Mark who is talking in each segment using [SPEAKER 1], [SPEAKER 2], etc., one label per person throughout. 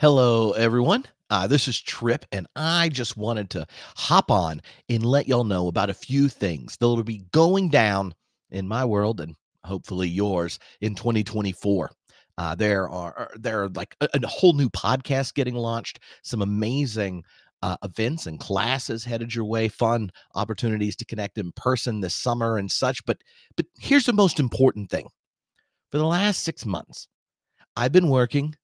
[SPEAKER 1] Hello, everyone. This is Trip, and I just wanted to hop on and let y'all know about a few things that'll be going down in my world and hopefully yours in 2024. There are like a whole new podcast getting launched, some amazing events and classes headed your way, fun opportunities to connect in person this summer and such. But here's the most important thing: for the last 6 months, I've been working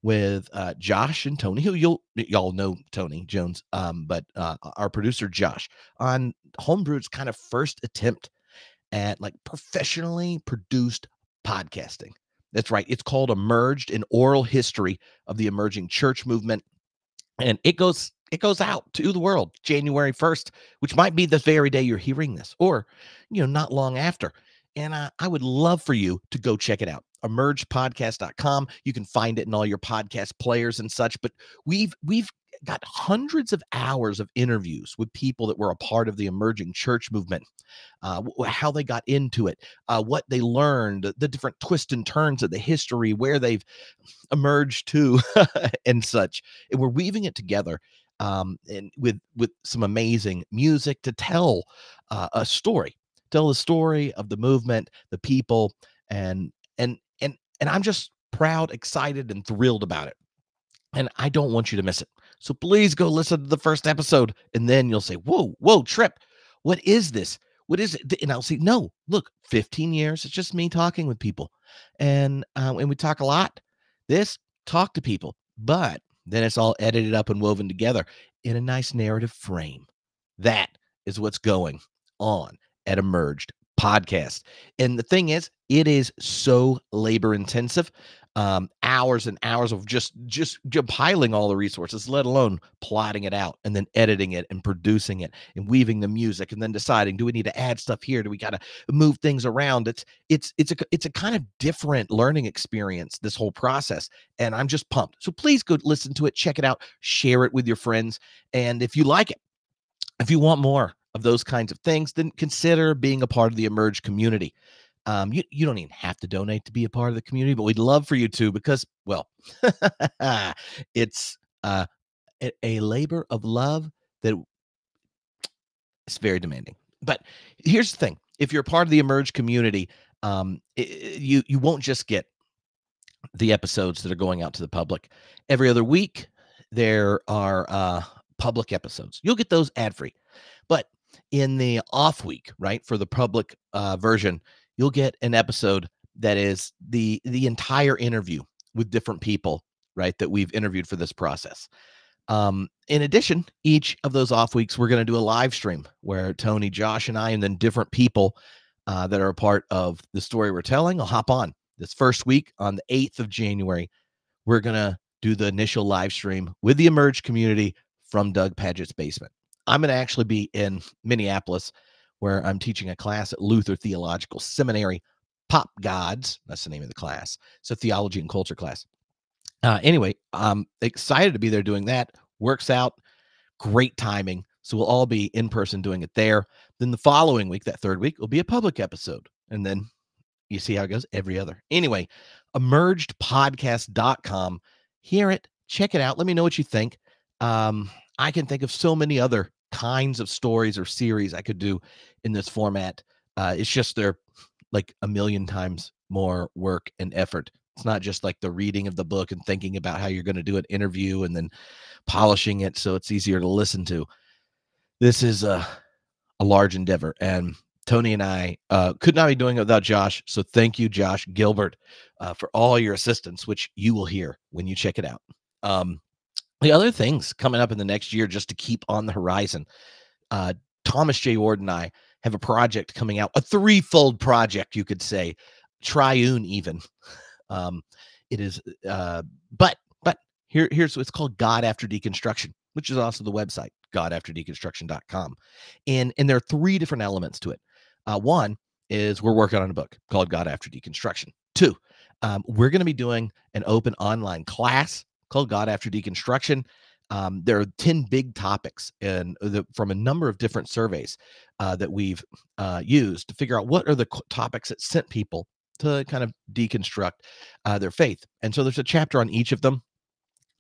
[SPEAKER 1] with Josh and Tony, who y'all know Tony Jones, but our producer Josh on Homebrew's kind of first attempt at like professionally produced podcasting. That's right. It's called Emerged: An Oral History of the Emerging Church Movement, and it goes out to the world January 1st, which might be the very day you're hearing this, or not long after. And I would love for you to go check it out. Emergepodcast.com. You can find it in all your podcast players and such. But we've got hundreds of hours of interviews with people that were a part of the emerging church movement, how they got into it, what they learned, the different twists and turns of the history, where they've emerged to, and such. And we're weaving it together, and with some amazing music to tell a story, tell the story of the movement, the people, and and I'm just proud, excited, and thrilled about it. And I don't want you to miss it. So please go listen to the first episode, and then you'll say, whoa, Trip, what is this? What is it? And I'll say, no, look, 15 years. It's just me talking with people. And we talk a lot. This, talk to people. But then it's all edited up and woven together in a nice narrative frame. That is what's going on at Emerged Podcast. And the thing is, it is so labor intensive. Hours and hours of just compiling all the resources, let alone plotting it out and then editing it and producing it and weaving the music and then deciding, do we need to add stuff here? Do we got to move things around? It's a kind of different learning experience, this whole process. And I'm just pumped. So please go listen to it, check it out, share it with your friends. And if you like it, if you want more of those kinds of things, then consider being a part of the Emerge community. You don't even have to donate to be a part of the community, but we'd love for you to, because, well, it's a labor of love that is very demanding. But here's the thing: if you're a part of the Emerge community, you won't just get the episodes that are going out to the public every other week. There are public episodes. You'll get those ad free, but in the off week, right, for the public version, you'll get an episode that is the entire interview with different people, right, that we've interviewed for this process. In addition, each of those off weeks, we're going to do a live stream where Tony, Josh, and I, and then different people that are a part of the story we're telling, will hop on. This first week on the 8th of January, we're going to do the initial live stream with the Emerge community from Doug Padgett's basement. I'm going to actually be in Minneapolis, where I'm teaching a class at Luther Theological Seminary, Pop Gods. That's the name of the class. It's a theology and culture class. Anyway, I'm excited to be there doing that. Works out. Great timing. So we'll all be in person doing it there. Then the following week, that third week, will be a public episode. And then you see how it goes every other. Anyway, emergedpodcast.com. Hear it. Check it out. Let me know what you think. I can think of so many other kinds of stories or series I could do in this format. It's just they're like a million times more work and effort. It's not just like the reading of the book and thinking about how you're going to do an interview and then polishing it so it's easier to listen to. This is a large endeavor, and Tony and I could not be doing it without Josh. So thank you, Josh Gilbert, for all your assistance, which you will hear when you check it out. The other things coming up in the next year, just to keep on the horizon, Thomas J. Ward and I have a project coming out, a threefold project, you could say, triune even. It is, but here's what's called God After Deconstruction, which is also the website, godafterdeconstruction.com. And there are three different elements to it. One is we're working on a book called God After Deconstruction. Two, we're going to be doing an open online class called God After Deconstruction. There are 10 big topics from a number of different surveys that we've used to figure out what are the topics that sent people to kind of deconstruct their faith. And so there's a chapter on each of them.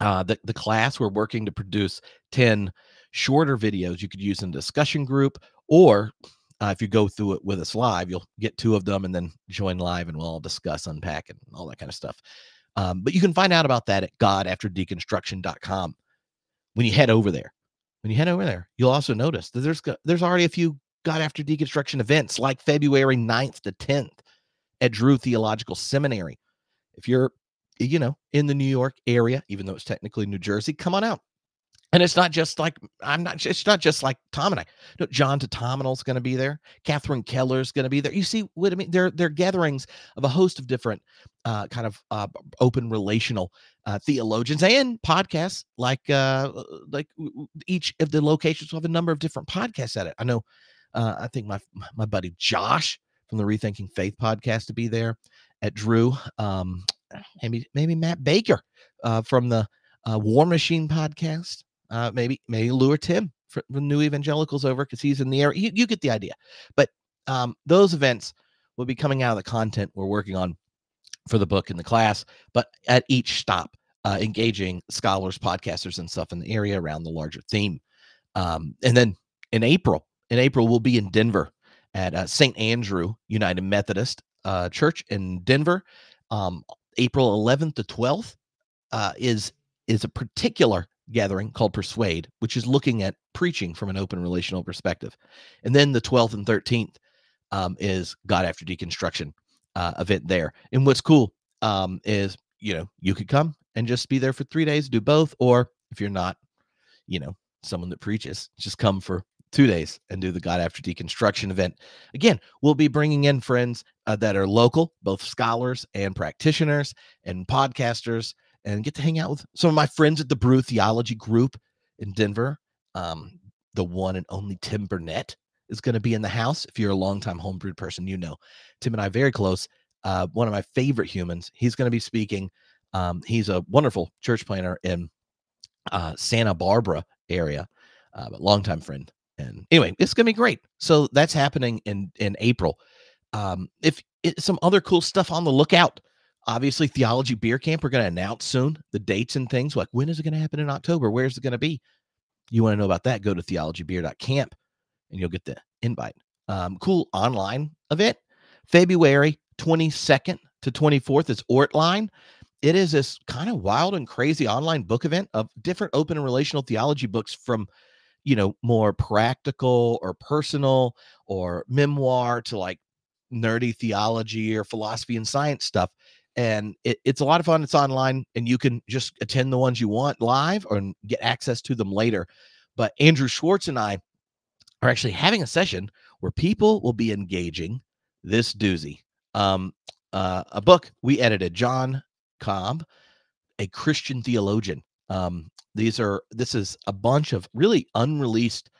[SPEAKER 1] The class, we're working to produce 10 shorter videos you could use in a discussion group, or if you go through it with us live, you'll get 2 of them and then join live and we'll all discuss, unpack, and all that kind of stuff. But you can find out about that at godafterdeconstruction.com. When you head over there, you'll also notice that there's already a few God After Deconstruction events, like February 9th to 10th at Drew Theological Seminary. If you're, in the New York area, even though it's technically New Jersey, come on out. And it's not just like it's not just like Tom and I. No, John Tatominal's going to be there. Catherine Keller's going to be there. You see what I mean? They're gatherings of a host of different kind of open relational theologians and podcasts. Like each of the locations will have a number of different podcasts at it. I know. I think my buddy Josh from the Rethinking Faith podcast to be there at Drew. Maybe Matt Baker from the War Machine podcast. Maybe Lou or Tim from New Evangelicals over, because he's in the area. You get the idea. But those events will be coming out of the content we're working on for the book and the class, but at each stop, engaging scholars, podcasters, and stuff in the area around the larger theme. And then in April, we'll be in Denver at St. Andrew United Methodist Church in Denver. April 11th to 12th is a particular gathering called Persuade, which is looking at preaching from an open relational perspective. And then the 12th and 13th is God After Deconstruction event there. And what's cool is, you could come and just be there for 3 days, do both. Or if you're not, someone that preaches, just come for 2 days and do the God After Deconstruction event. Again, we'll be bringing in friends that are local, both scholars and practitioners and podcasters, and get to hang out with some of my friends at the Brew Theology group in Denver. The one and only Tim Burnett is going to be in the house. If you're a longtime homebrewed person, Tim and I are very close. One of my favorite humans. He's going to be speaking. He's a wonderful church planner in Santa Barbara area, but longtime friend. And anyway, it's going to be great. So that's happening in April. If some other cool stuff on the lookout, obviously Theology Beer Camp, we're going to announce soon the dates and things. Like, when is it going to happen in October? Where's it going to be? You want to know about that? Go to theologybeer.camp and you'll get the invite. Cool online event, February 22nd to 24th is Ortline. It is this kind of wild and crazy online book event of different open and relational theology books from, more practical or personal or memoir to like nerdy theology or philosophy and science stuff. And it's a lot of fun. It's online, and you can just attend the ones you want live or get access to them later. But Andrew Schwartz and I are actually having a session where people will be engaging this doozy. A book we edited, John Cobb, A Christian Theologian. This is a bunch of really unreleased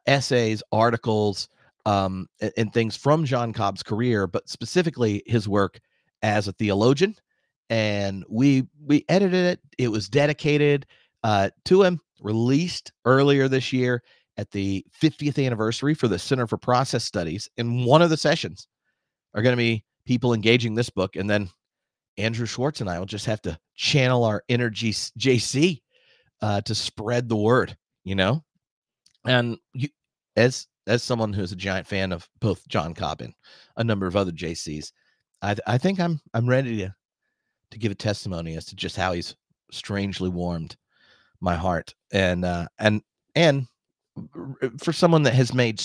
[SPEAKER 1] essays, articles, and things from John Cobb's career, but specifically his work as a theologian. And we edited it. It was dedicated to him, released earlier this year at the 50th anniversary for the Center for Process Studies. And one of the sessions are going to be people engaging this book. And then Andrew Schwartz and I will just have to channel our inner JC to spread the word, And as someone who's a giant fan of both John Cobb and a number of other JCs, I think I'm ready to give a testimony as to just how he's strangely warmed my heart. And for someone that has made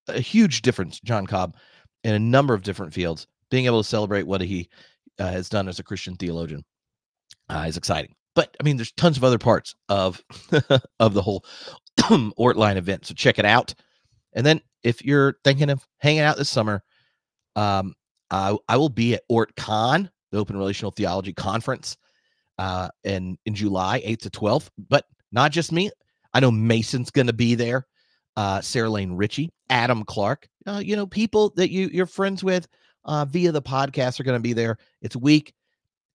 [SPEAKER 1] a huge difference, John Cobb, in a number of different fields, being able to celebrate what he has done as a Christian theologian is exciting. But I mean, there's tons of other parts of of the whole Ortline event, so check it out. And then if you're thinking of hanging out this summer, I will be at OrtCon, the Open Relational Theology Conference, in July 8th to 12th. But not just me. I know Mason's going to be there. Sarah Lane Ritchie, Adam Clark, people that you're friends with via the podcast are going to be there. It's a week,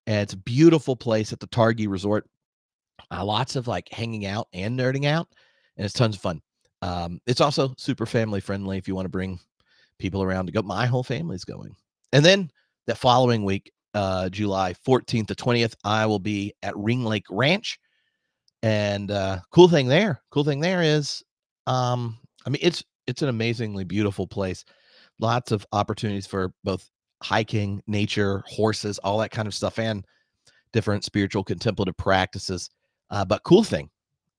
[SPEAKER 1] and it's a beautiful place at the Targhee Resort. Lots of like hanging out and nerding out, and it's tons of fun. It's also super family friendly if you want to bring people around to go. My whole family's going. And then that following week, July 14th to 20th, I will be at Ring Lake Ranch. And cool thing there is, I mean, it's an amazingly beautiful place. Lots of opportunities for both hiking, nature, horses, all that kind of stuff, and different spiritual contemplative practices. But cool thing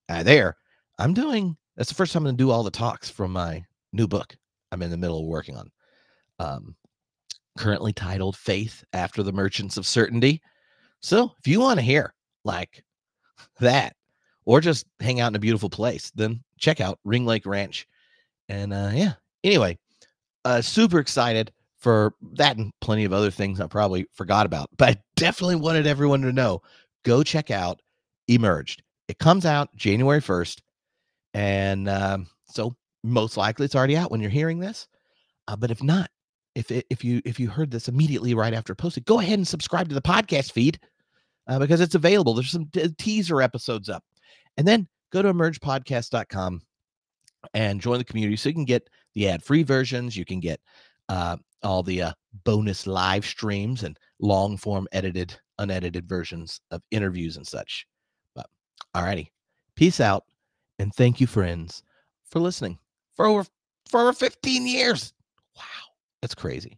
[SPEAKER 1] there, that's the first time I'm going to do all the talks from my new book I'm in the middle of working on. Um, Currently titled Faith After the Merchants of Certainty. So if you want to hear like that, or just hang out in a beautiful place, then check out Ring Lake Ranch. And yeah, anyway, super excited for that and plenty of other things I probably forgot about, but I definitely wanted everyone to know, go check out Emerged. It comes out January 1st. And so most likely it's already out when you're hearing this. But if not, if you heard this immediately right after it posted, go ahead and subscribe to the podcast feed because it's available. There's some teaser episodes up. And then go to emergepodcast.com and join the community so you can get the ad-free versions. You can get all the bonus live streams and long-form edited, unedited versions of interviews and such. But all righty. Peace out. And thank you, friends, for listening for over 15 years. Wow. That's crazy.